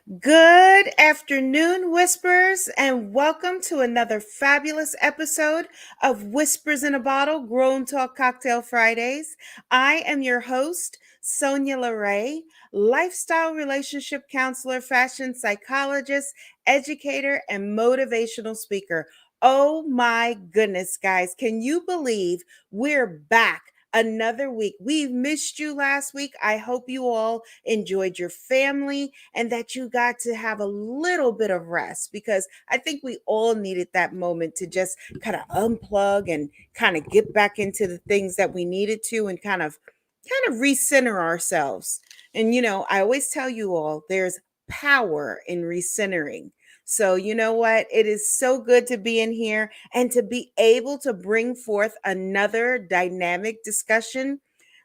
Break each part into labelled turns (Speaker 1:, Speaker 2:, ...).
Speaker 1: Good afternoon, Whispers, and welcome to another fabulous episode of Whispers in a Bottle Grown Talk Cocktail Fridays. I am your host, Sonya LaRae, lifestyle relationship counselor, fashion psychologist, educator, and motivational speaker. Oh my goodness, guys, can you believe we're back? Another week. We missed you last week. I hope you all enjoyed your family and that you got to have a little bit of rest because I think we all needed that moment to just kind of unplug and kind of get back into the things that we needed to and kind of recenter ourselves. And I always tell you all there's power in recentering. So, you know what? It is so good to be in here and to be able to bring forth another dynamic discussion.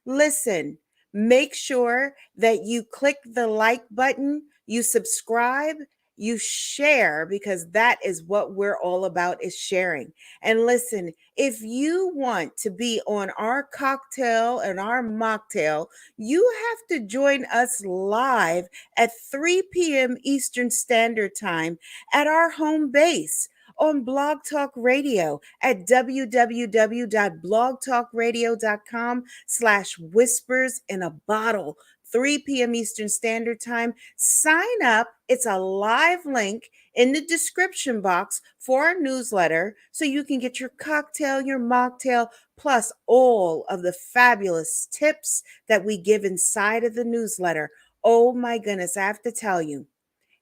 Speaker 1: Listen, make sure that you click the like button, you subscribe, you share because that is what we're all about is sharing. And listen, if you want to be on our cocktail and our mocktail, you have to join us live at 3 p.m. Eastern Standard Time at our home base on Blog Talk Radio at www.blogtalkradio.com/whispers in a bottle. 3 p.m. Eastern Standard Time. Sign up. It's a live link in the description box for our newsletter so you can get your cocktail, your mocktail, plus all of the fabulous tips that we give inside of the newsletter. Oh my goodness, I have to tell you,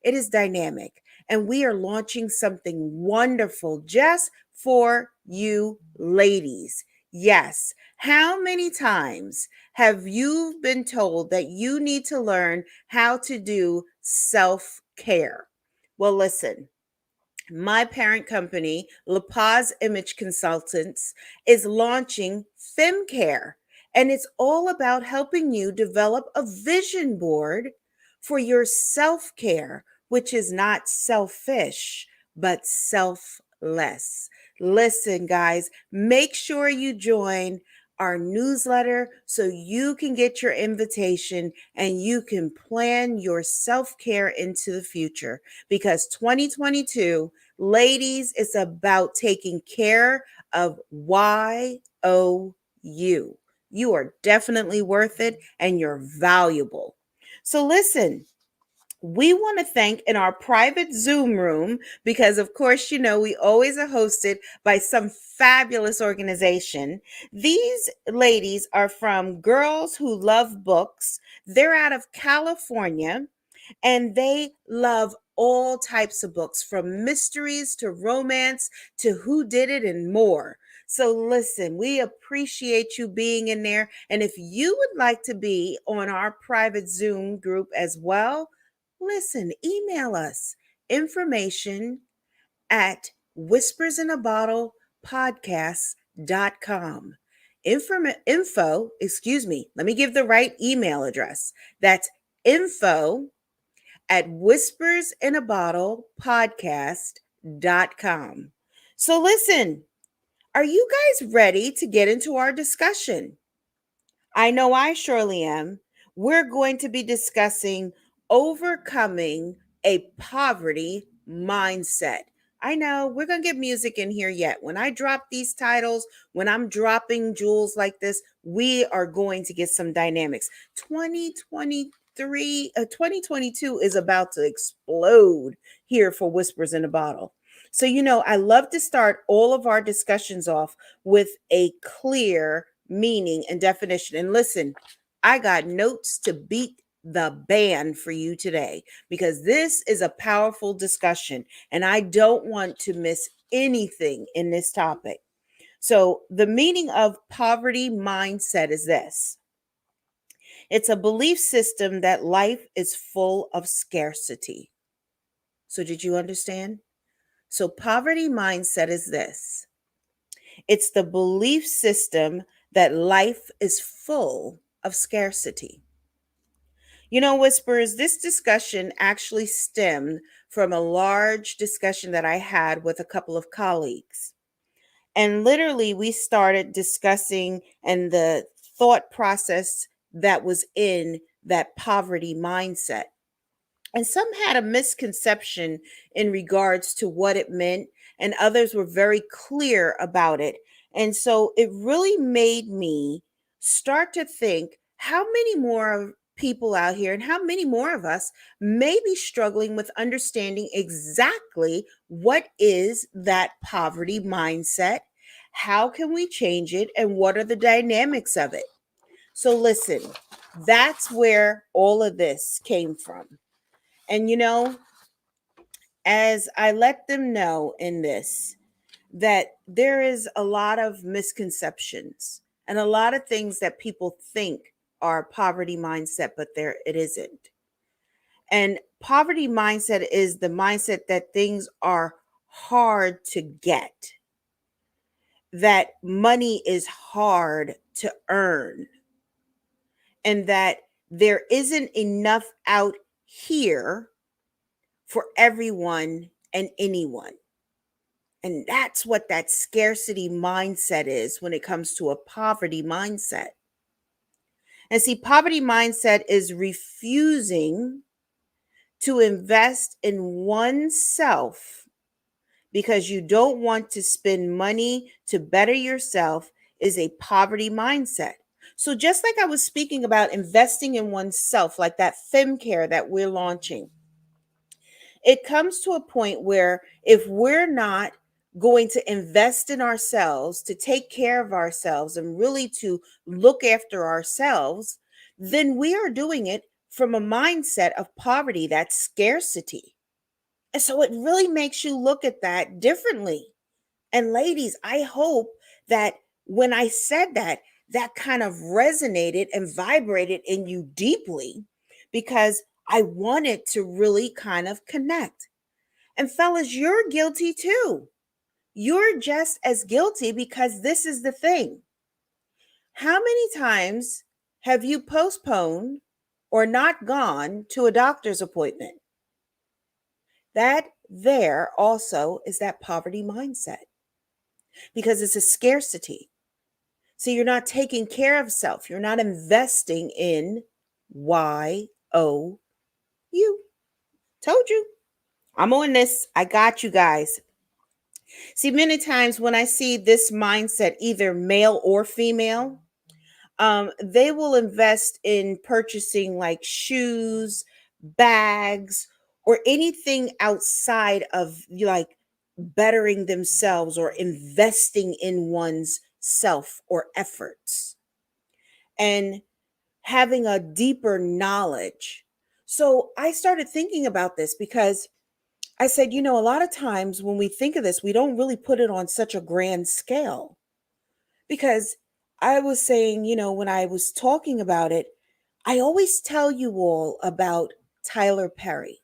Speaker 1: it is dynamic. And we are launching something wonderful just for you ladies. Yes. How many times have you been told that you need to learn how to do self care? Well, listen, my parent company, La Paz Image Consultants, is launching FemCare, and it's all about helping you develop a vision board for your self care, which is not selfish, but selfless. Listen, guys, make sure you join our newsletter so you can get your invitation and you can plan your self care into the future because 2022, ladies, it's about taking care of YOU. You are definitely worth it and you're valuable. So, listen, we want to thank in our private Zoom room because, of course, we always are hosted by some fabulous organization. These ladies are from Girls Who Love Books. They're out of California and they love all types of books from mysteries to romance to who did it and more. So listen, we appreciate you being in there. And if you would like to be on our private Zoom group as well, listen, email us information at whispersinabottlepodcast.com. Let me give the right email address. That's info at whispersinabottlepodcast.com. So listen, are you guys ready to get into our discussion? I know I surely am. We're going to be discussing overcoming a poverty mindset. I know we're going to get music in here yet. When I drop these titles, when I'm dropping jewels like this, we are going to get some dynamics. 2022 is about to explode here for Whispers in a Bottle. So, I love to start all of our discussions off with a clear meaning and definition. And listen, I got notes to beat the band for you today because this is a powerful discussion and I don't want to miss anything in this topic. So, the meaning of poverty mindset is this: it's a belief system that life is full of scarcity. So, did you understand? So, poverty mindset is this: it's the belief system that life is full of scarcity. Whispers, this discussion actually stemmed from a large discussion that I had with a couple of colleagues. And literally, we started discussing and the thought process that was in that poverty mindset. And some had a misconception in regards to what it meant, and others were very clear about it. And so it really made me start to think how many more people out here and how many more of us may be struggling with understanding exactly what is that poverty mindset, how can we change it, and what are the dynamics of it. So listen, that's where all of this came from. And as I let them know in this, that there is a lot of misconceptions and a lot of things that people think are poverty mindset, but there it isn't. And poverty mindset is the mindset that things are hard to get, that money is hard to earn, and that there isn't enough out here for everyone and anyone. And that's what that scarcity mindset is when it comes to a poverty mindset. And see, poverty mindset is refusing to invest in oneself because you don't want to spend money to better yourself is a poverty mindset. So just like I was speaking about investing in oneself, like that FemCare that we're launching, it comes to a point where if we're not going to invest in ourselves, to take care of ourselves, and really to look after ourselves, then we are doing it from a mindset of poverty, that scarcity. And so it really makes you look at that differently. And ladies, I hope that when I said that, that kind of resonated and vibrated in you deeply because I wanted to really kind of connect. And fellas, you're guilty too. You're just as guilty because this is the thing. How many times have you postponed or not gone to a doctor's appointment? That there also is that poverty mindset because it's a scarcity. So you're not taking care of self. You're not investing in YOU. Told you. I'm on this. I got you guys. See, many times when I see this mindset, either male or female, they will invest in purchasing like shoes, bags, or anything outside of like bettering themselves or investing in one's self or efforts and having a deeper knowledge. So I started thinking about this because I said, a lot of times when we think of this, we don't really put it on such a grand scale. Because I was saying, when I was talking about it, I always tell you all about Tyler Perry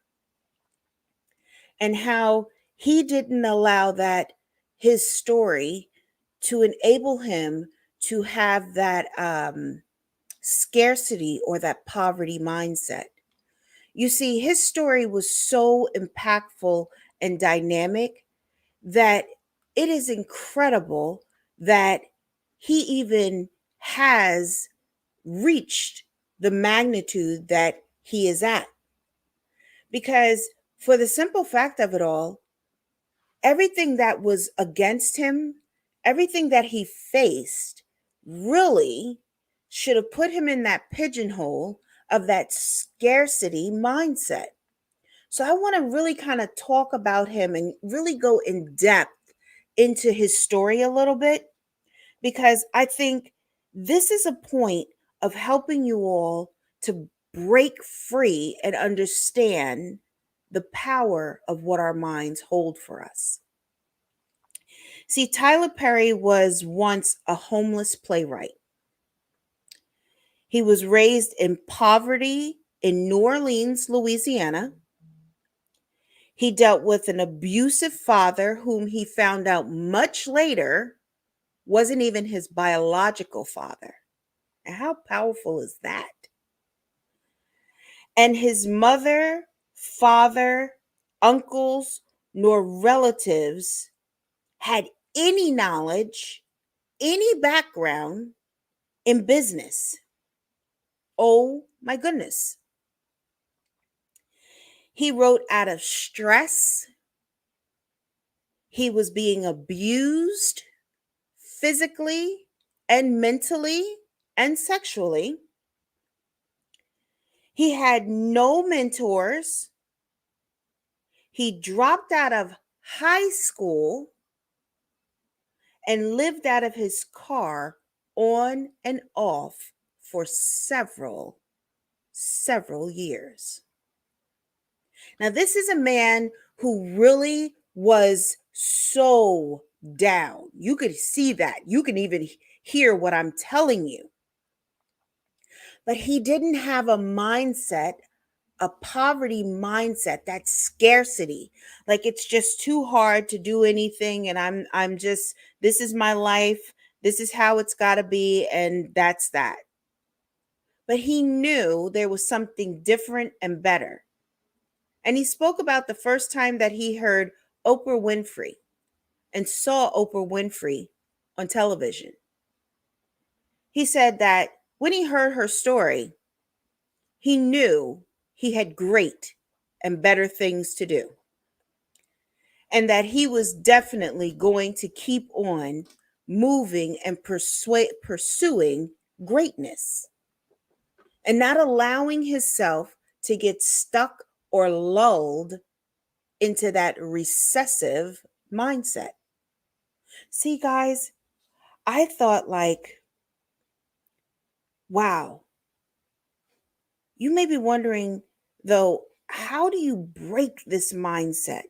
Speaker 1: and how he didn't allow that his story to enable him to have that scarcity or that poverty mindset. You see, his story was so impactful and dynamic that it is incredible that he even has reached the magnitude that he is at. Because for the simple fact of it all, everything that was against him, everything that he faced, really should have put him in that pigeonhole of that scarcity mindset. So I want to really kind of talk about him and really go in depth into his story a little bit because I think this is a point of helping you all to break free and understand the power of what our minds hold for us. See, Tyler Perry was once a homeless playwright. He was raised in poverty in New Orleans, Louisiana. He dealt with an abusive father whom he found out much later wasn't even his biological father. And how powerful is that? And his mother, father, uncles, nor relatives had any knowledge, any background in business. Oh my goodness. He wrote out of stress. He was being abused physically and mentally and sexually. He had no mentors. He dropped out of high school and lived out of his car on and off for several years. Now, this is a man who really was so down. You could see that. You can even hear what I'm telling you. But he didn't have a mindset, a poverty mindset, that scarcity. Like it's just too hard to do anything and I'm just, this is my life. This is how it's got to be and that's that. But he knew there was something different and better. And he spoke about the first time that he heard Oprah Winfrey and saw Oprah Winfrey on television. He said that when he heard her story, he knew he had great and better things to do. And that he was definitely going to keep on moving and pursuing greatness and not allowing himself to get stuck or lulled into that recessive mindset. See, guys, I thought like, wow, you may be wondering though, how do you break this mindset?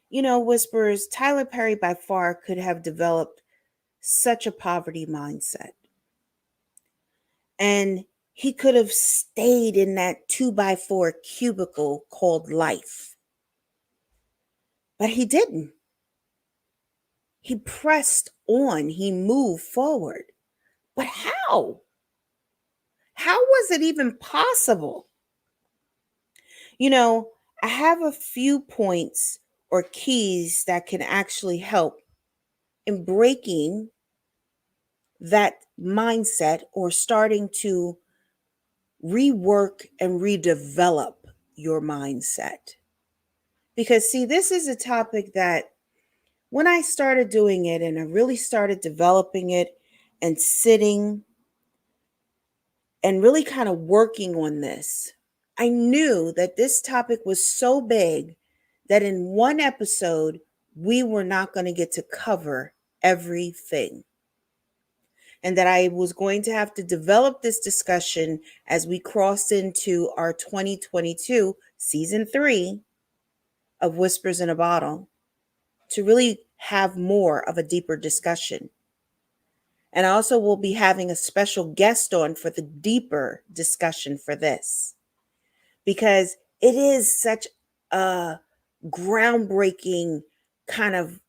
Speaker 1: You know, Whispers, Tyler Perry by far could have developed such a poverty mindset. And he could have stayed in that 2x4 cubicle called life. But he didn't. He pressed on, he moved forward. But how? How was it even possible? You know, I have a few points or keys that can actually help in breaking that mindset or starting to rework and redevelop your mindset. Because, see, this is a topic that when I started doing it and I really started developing it and sitting and really kind of working on this, I knew that this topic was so big that in one episode, we were not going to get to cover everything. And that I was going to have to develop this discussion as we crossed into our 2022 season 3 of Whispers in a Bottle to really have more of a deeper discussion. And I also will be having a special guest on for the deeper discussion for this, because it is such a groundbreaking kind of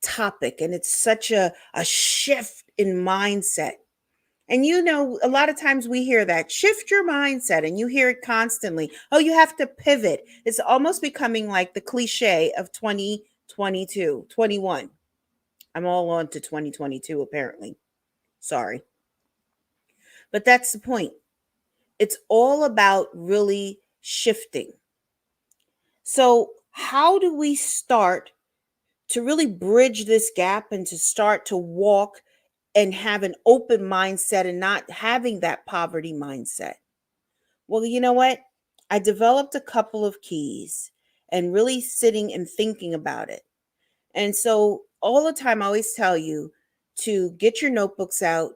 Speaker 1: topic and it's such a shift in mindset. And you know, a lot of times we hear that shift your mindset and you hear it constantly. Oh, you have to pivot. It's almost becoming like the cliche of 2022, 21. I'm all on to 2022 apparently. Sorry. But that's the point. It's all about really shifting. So, how do we start to really bridge this gap and to start to walk and have an open mindset and not having that poverty mindset? Well, you know what? I developed a couple of keys and really sitting and thinking about it. And so, all the time, I always tell you to get your notebooks out,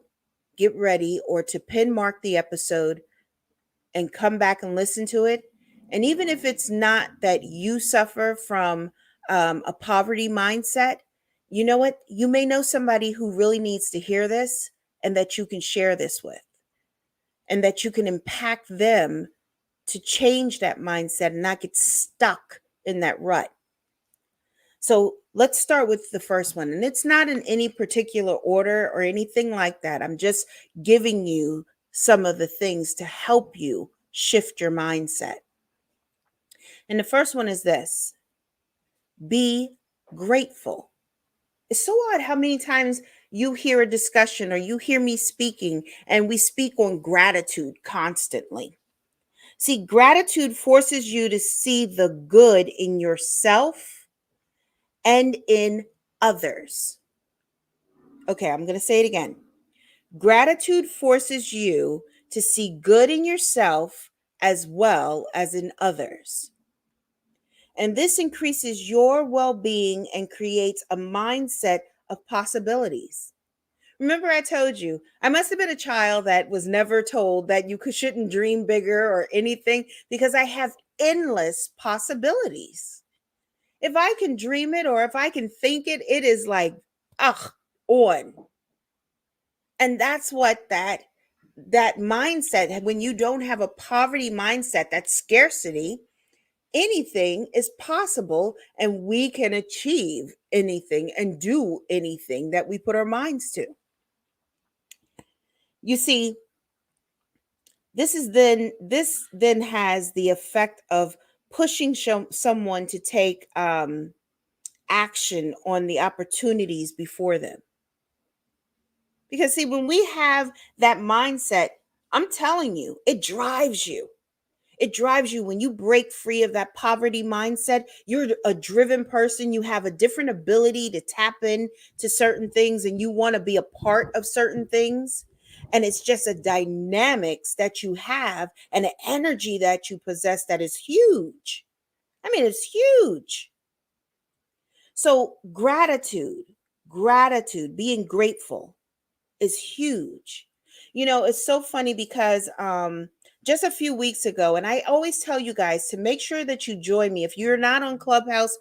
Speaker 1: get ready, or to pin mark the episode and come back and listen to it. And even if it's not that you suffer from a poverty mindset, you know what? You may know somebody who really needs to hear this and that you can share this with and that you can impact them to change that mindset and not get stuck in that rut. So let's start with the first one. And it's not in any particular order or anything like that. I'm just giving you some of the things to help you shift your mindset. And the first one is this: be grateful. It's so odd how many times you hear a discussion or you hear me speaking and we speak on gratitude constantly. See, gratitude forces you to see the good in yourself and in others. Okay, I'm going to say it again. Gratitude forces you to see good in yourself as well as in others. And this increases your well being and creates a mindset of possibilities. Remember, I told you, I must have been a child that was never told that shouldn't dream bigger or anything because I have endless possibilities. If I can dream it or if I can think it, it is like, ugh, on. And that's what that mindset, when you don't have a poverty mindset, that scarcity, anything is possible and we can achieve anything and do anything that we put our minds to. You see, this then has the effect of pushing someone to take action on the opportunities before them. Because see, when we have that mindset, I'm telling you, it drives you. It drives you when you break free of that poverty mindset. You're a driven person. You have a different ability to tap in to certain things and you want to be a part of certain things. And it's just a dynamics that you have and an energy that you possess that is huge. I mean, it's huge. So gratitude, being grateful is huge. You know, it's so funny because just a few weeks ago, and I always tell you guys to make sure that you join me. If you're not on Clubhouse,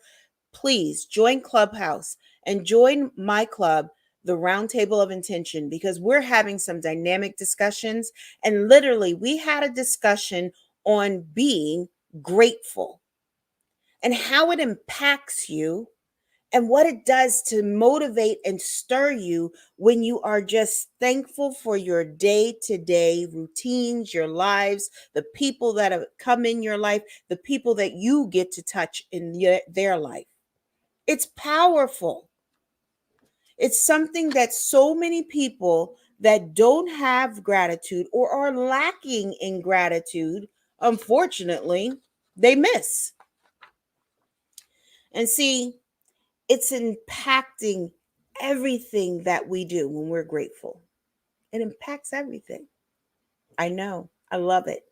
Speaker 1: please join Clubhouse and join my club, the Round Table of Intention, because we're having some dynamic discussions. And literally, we had a discussion on being grateful and how it impacts you and what it does to motivate and stir you when you are just thankful for your day-to-day routines, your lives, the people that have come in your life, the people that you get to touch in their life. It's powerful. It's something that so many people that don't have gratitude or are lacking in gratitude, unfortunately, they miss. And see, it's impacting everything that we do when we're grateful. It impacts everything. I know. I love it.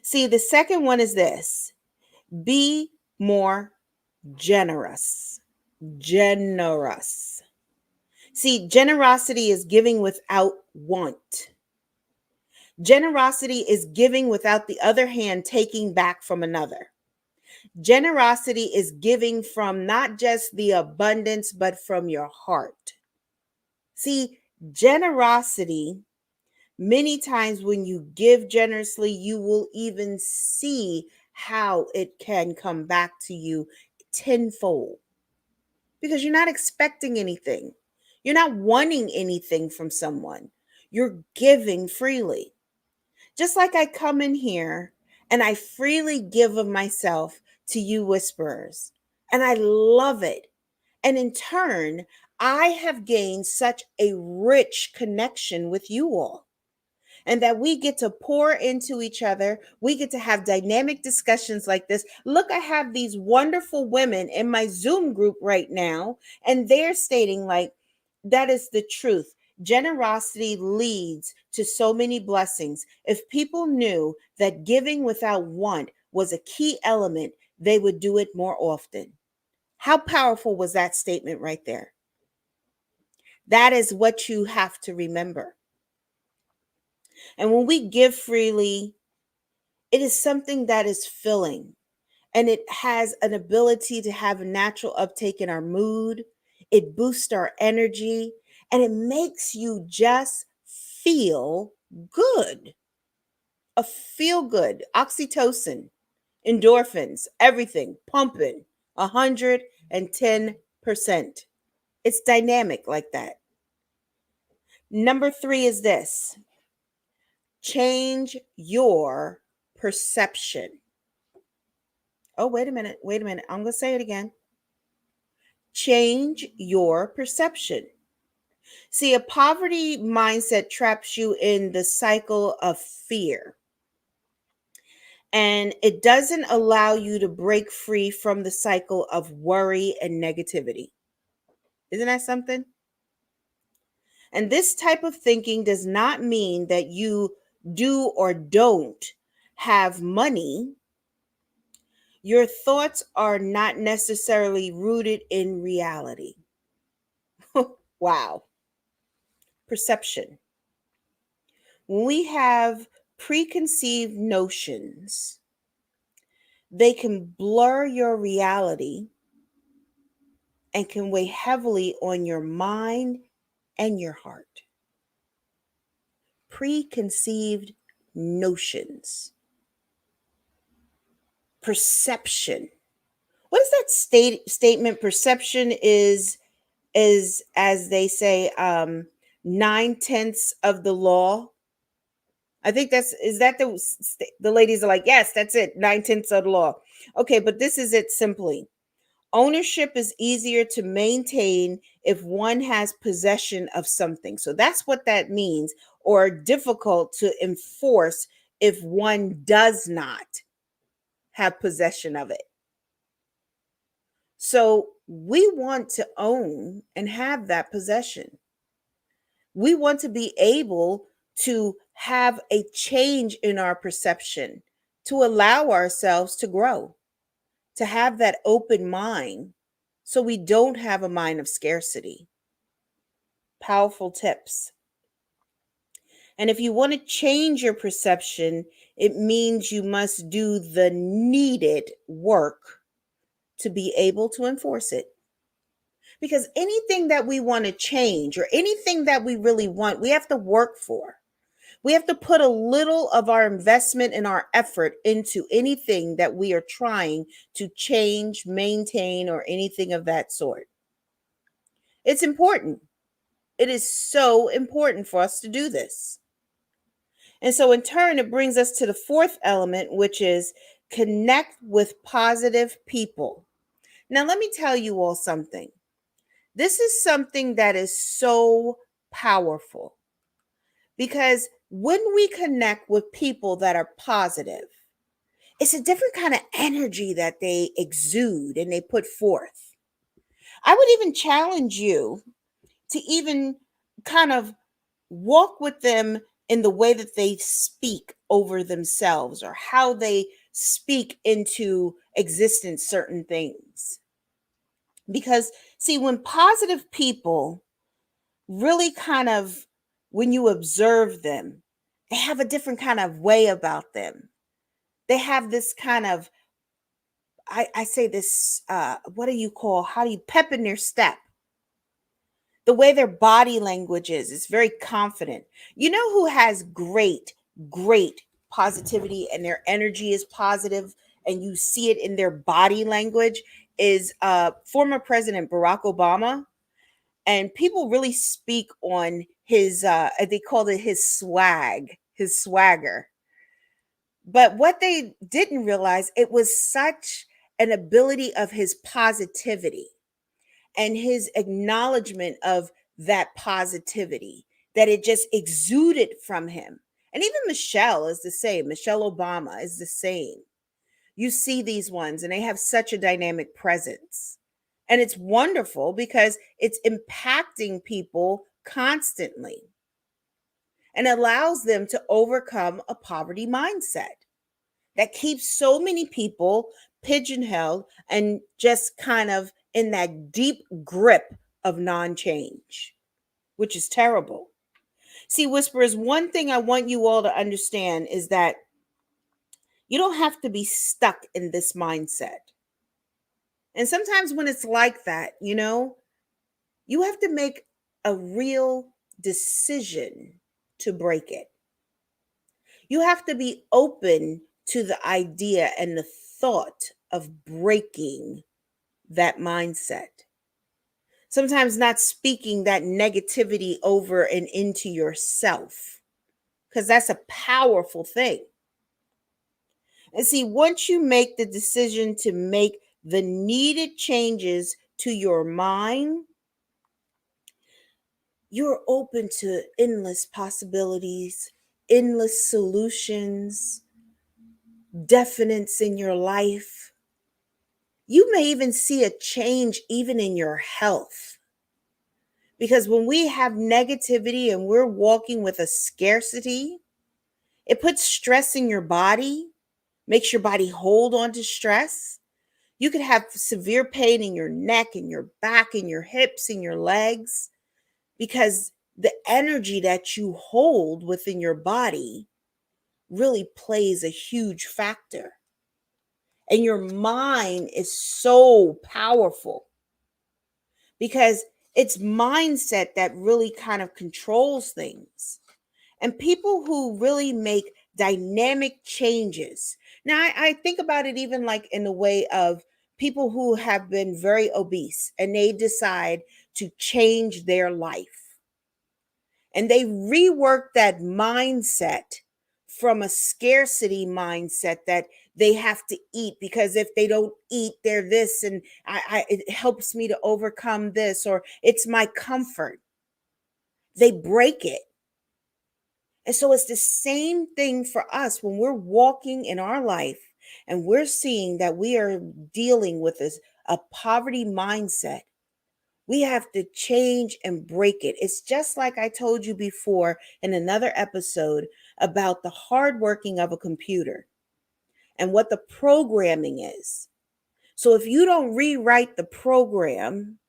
Speaker 1: See, the second one is this: be more generous. Generous. See, generosity is giving without want. Generosity is giving without the other hand taking back from another. Generosity is giving from not just the abundance, but from your heart. See, generosity, many times when you give generously, you will even see how it can come back to you tenfold because you're not expecting anything. You're not wanting anything from someone. You're giving freely. Just like I come in here and I freely give of myself to you whisperers, and I love it. And in turn, I have gained such a rich connection with you all, and that we get to pour into each other. We get to have dynamic discussions like this. Look, I have these wonderful women in my Zoom group right now, and they're stating, like, that is the truth. Generosity leads to so many blessings. If people knew that giving without want was a key element, they would do it more often. How powerful was that statement right there? That is what you have to remember. And when we give freely, it is something that is filling, and it has an ability to have a natural uptake in our mood. It boosts our energy and it makes you just feel good. A feel good, oxytocin, endorphins, everything pumping 110%. It's dynamic like that. Number 3 is this: change your perception. Oh, wait a minute. Wait a minute. I'm going to say it again. Change your perception. See, a poverty mindset traps you in the cycle of fear. and it doesn't allow you to break free from the cycle of worry and negativity. Isn't that something? And this type of thinking does not mean that you do or don't have money. Your thoughts are not necessarily rooted in reality. Wow. Perception. When we have preconceived notions, they can blur your reality and can weigh heavily on your mind and your heart. Preconceived notions. Perception. What is that statement? Perception is, as they say, 9/10 of the law. I think that's, is that the ladies are like, yes, that's it, 9/10 of the law. Okay, but this is it simply. Ownership is easier to maintain if one has possession of something. So that's what that means, or difficult to enforce if one does not have possession of it. So we want to own and have that possession. We want to be able to have a change in our perception, to allow ourselves to grow, to have that open mind so we don't have a mind of scarcity. Powerful tips. And if you want to change your perception, it means you must do the needed work to be able to enforce it. Because anything that we want to change or anything that we really want, we have to work for. We have to put a little of our investment and our effort into anything that we are trying to change, maintain, or anything of that sort. It's important. It is so important for us to do this. And so, in turn, it brings us to the fourth element, which is connect with positive people. Now, let me tell you all something. This is something that is so powerful because when we connect with people that are positive, it's a different kind of energy that they exude and they put forth. I would even challenge you to even kind of walk with them in the way that they speak over themselves or how they speak into existence certain things. Because, see, when positive people really kind of, when you observe them, they have a different kind of way about them. They have this kind of, I say this, what do you call, how do you pep in their step? The way their body language is very confident. You know who has great positivity and their energy is positive and you see it in their body language is former President Barack Obama. And people really speak on his they called it his swag, his swagger. But what they didn't realize, it was such an ability of his positivity and his acknowledgement of that positivity that it just exuded from him. And even Michelle is the same. Michelle Obama is the same. You see these ones and they have such a dynamic presence. And it's wonderful because it's impacting people constantly and allows them to overcome a poverty mindset that keeps so many people pigeonholed and just kind of in that deep grip of non change, which is terrible. See, Whisperers, one thing I want you all to understand is that you don't have to be stuck in this mindset. And sometimes when it's like that, you have to make a real decision to break it. You have to be open to the idea and the thought of breaking that mindset. Sometimes not speaking that negativity over and into yourself, because that's a powerful thing. And see, once you make the decision to make the needed changes to your mind, you're open to endless possibilities, endless solutions. definites in your life. You may even see a change even in your health. Because when we have negativity and we're walking with a scarcity, it puts stress in your body, makes your body hold on to stress. You could have severe pain in your neck, in your back, in your hips, in your legs, because the energy that you hold within your body really plays a huge factor. And your mind is so powerful because it's mindset that really kind of controls things. And people who really make dynamic changes. Now, I think about it even like in the way of people who have been very obese and they decide to change their life. And they rework that mindset from a scarcity mindset that they have to eat because if they don't eat, they're this, and it helps me to overcome this, or it's my comfort. They break it. And so it's the same thing for us when we're walking in our life and we're seeing that we are dealing with a poverty mindset. We have to change and break it. It's just like I told you before in another episode about the hard working of a computer and what the programming is. So if you don't rewrite the program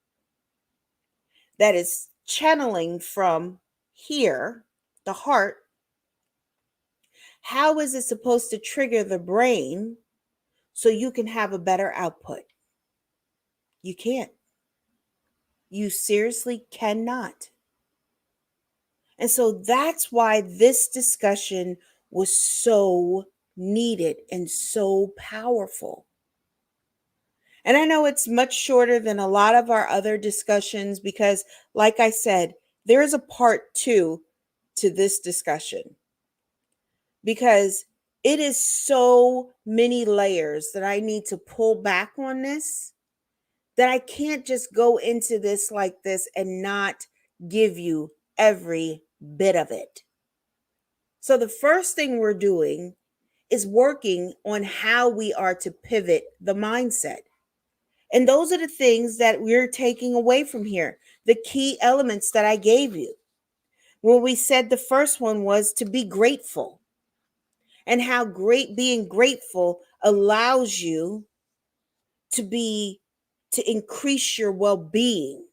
Speaker 1: that is channeling from here, the heart, how is it supposed to trigger the brain so you can have a better output? You can't. You seriously cannot. And so that's why this discussion was so needed and so powerful. And I know it's much shorter than a lot of our other discussions because, like I said, there is a part two to this discussion because it is so many layers that I need to pull back on this that I can't just go into this like this and not give you every bit of it. So, the first thing we're doing is working on how we are to pivot the mindset. And those are the things that we're taking away from here, the key elements that I gave you. Well, we said the first one was to be grateful and how great being grateful allows you to be to increase your well-being.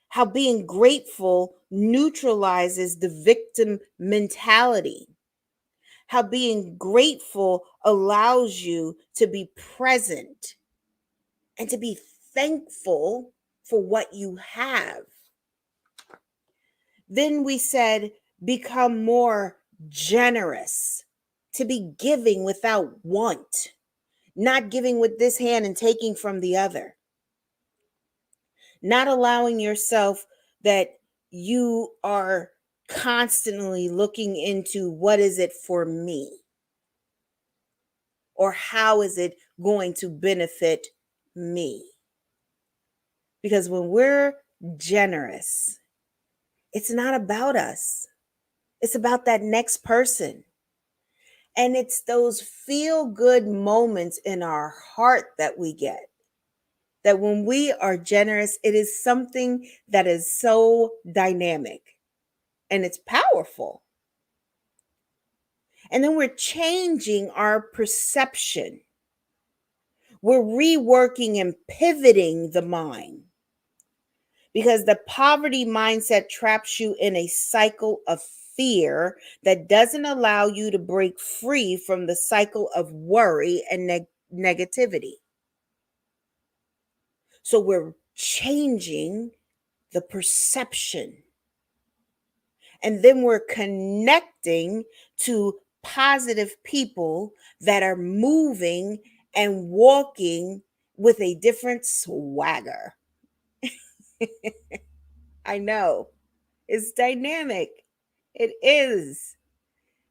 Speaker 1: How being grateful neutralizes the victim mentality. How being grateful allows you to be present and to be thankful for what you have. Then we said, become more generous, to be giving without want, not giving with this hand and taking from the other, not allowing yourself that you are constantly looking into what is it for me or how is it going to benefit me. Because when we're generous, it's not about us. It's about that next person. And it's those feel good moments in our heart that we get. That when we are generous, it is something that is so dynamic and it's powerful. And then we're changing our perception. We're reworking and pivoting the mind because the poverty mindset traps you in a cycle of fear that doesn't allow you to break free from the cycle of worry and negativity. So we're changing the perception. And then we're connecting to positive people that are moving and walking with a different swagger. I know it's dynamic. It is.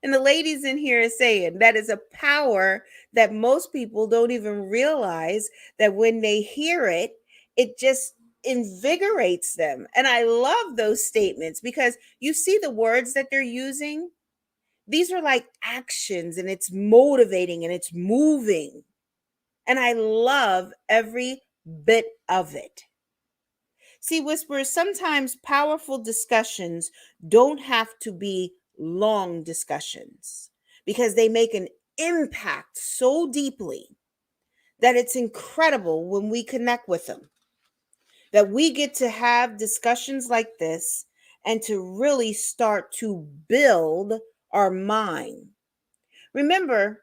Speaker 1: And the ladies in here are saying that is a power that most people don't even realize that when they hear it, it just invigorates them. And I love those statements because you see the words that they're using. These are like actions, and it's motivating and it's moving. And I love every bit of it. See, Whisperers, sometimes powerful discussions don't have to be long discussions because they make an impact so deeply that it's incredible when we connect with them. That we get to have discussions like this and to really start to build our mind. Remember,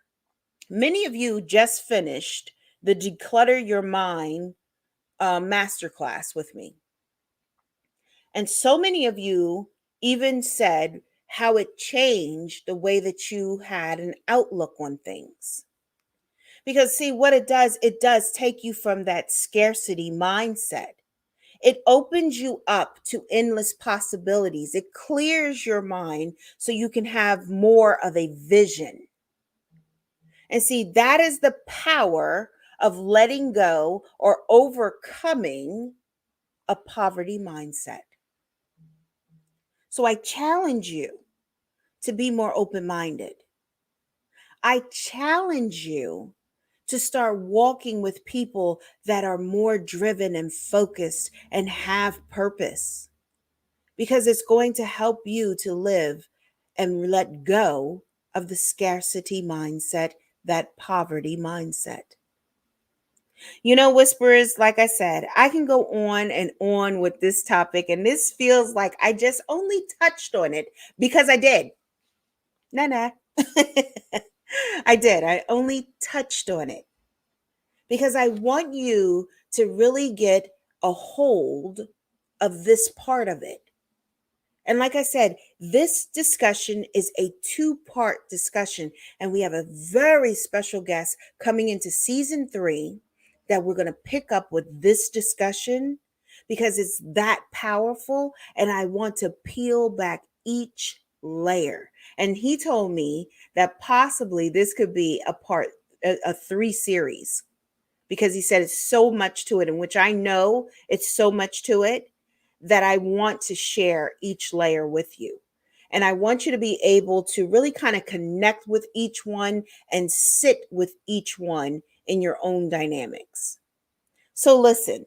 Speaker 1: many of you just finished the Declutter Your Mind masterclass with me. And so many of you even said how it changed the way that you had an outlook on things. Because, see, what it does take you from that scarcity mindset. It opens you up to endless possibilities. It clears your mind so you can have more of a vision. And see, that is the power of letting go or overcoming a poverty mindset. So I challenge you to be more open minded. I challenge you to start walking with people that are more driven and focused and have purpose, because it's going to help you to live and let go of the scarcity mindset, that poverty mindset. You know, Whisperers, like I said, I can go on and on with this topic, and this feels like I just only touched on it because I did. Nah. I did. I only touched on it because I want you to really get a hold of this part of it. And like I said, this discussion is a two-part discussion, and we have a very special guest coming into season 3 that we're going to pick up with this discussion because it's that powerful, and I want to peel back each layer. And he told me that possibly this could be a 3 series, because he said it's so much to it, in which I know it's so much to it that I want to share each layer with you. And I want you to be able to really kind of connect with each one and sit with each one in your own dynamics. So listen,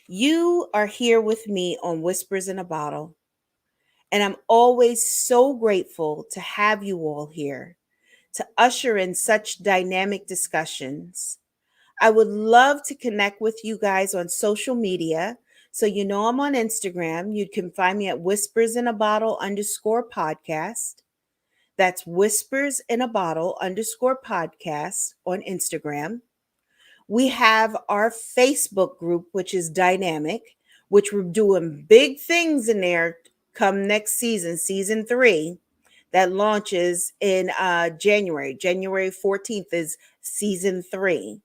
Speaker 1: you are here with me on Whispers in a Bottle, and I'm always so grateful to have you all here to usher in such dynamic discussions. I would love to connect with you guys on social media. So, you know, I'm on Instagram. You can find me at Whispers in a Bottle _podcast. That's Whispers in a Bottle _podcast on Instagram. We have our Facebook group, which is dynamic, which we're doing big things in there come next season, season 3, that launches in January. January 14th is season 3.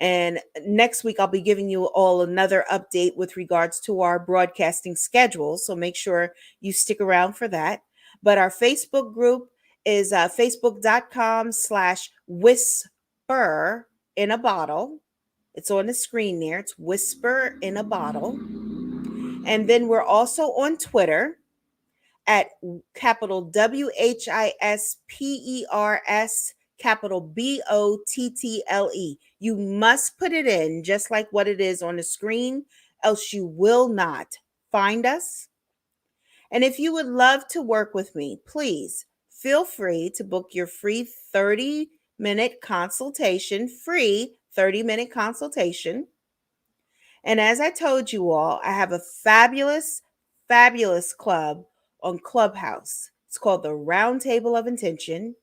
Speaker 1: And next week, I'll be giving you all another update with regards to our broadcasting schedule. So make sure you stick around for that. But our Facebook group is facebook.com/whisper in a bottle. It's on the screen there. It's Whisper in a Bottle. And then we're also on Twitter at capital WHISPERS, capital BOTTLE. You must put it in just like what it is on the screen, else you will not find us. And if you would love to work with me, please feel free to book your free 30-minute consultation, And as I told you all, I have a fabulous, fabulous club on Clubhouse. It's called the Round Table of Intention.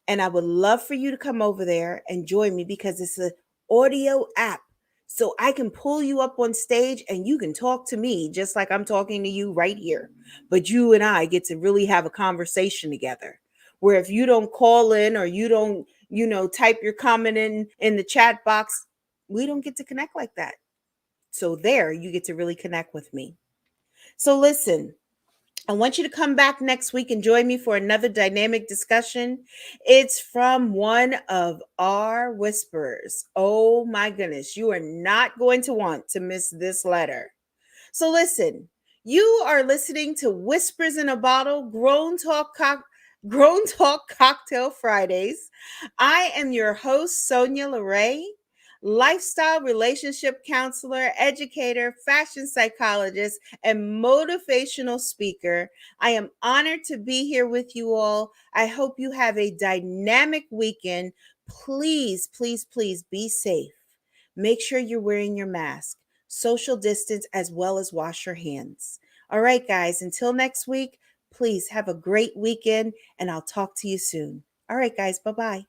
Speaker 1: And I would love for you to come over there and join me because it's an audio app. So I can pull you up on stage and you can talk to me just like I'm talking to you right here. But you and I get to really have a conversation together. Where if you don't call in or you don't, type your comment in the chat box, we don't get to connect like that. So there you get to really connect with me. So listen, I want you to come back next week and join me for another dynamic discussion. It's from one of our whisperers. Oh my goodness, you are not going to want to miss this letter. So listen, you are listening to Whispers in a Bottle, Grown Talk Grown Talk Cocktail Fridays. I am your host, Sonya LaRae, lifestyle relationship counselor, educator, fashion psychologist, and motivational speaker. I am honored to be here with you all. I hope you have a dynamic weekend. Please, please, please be safe. Make sure you're wearing your mask, social distance, as well as wash your hands. All right, guys, until next week, please have a great weekend and I'll talk to you soon. All right, guys, bye bye.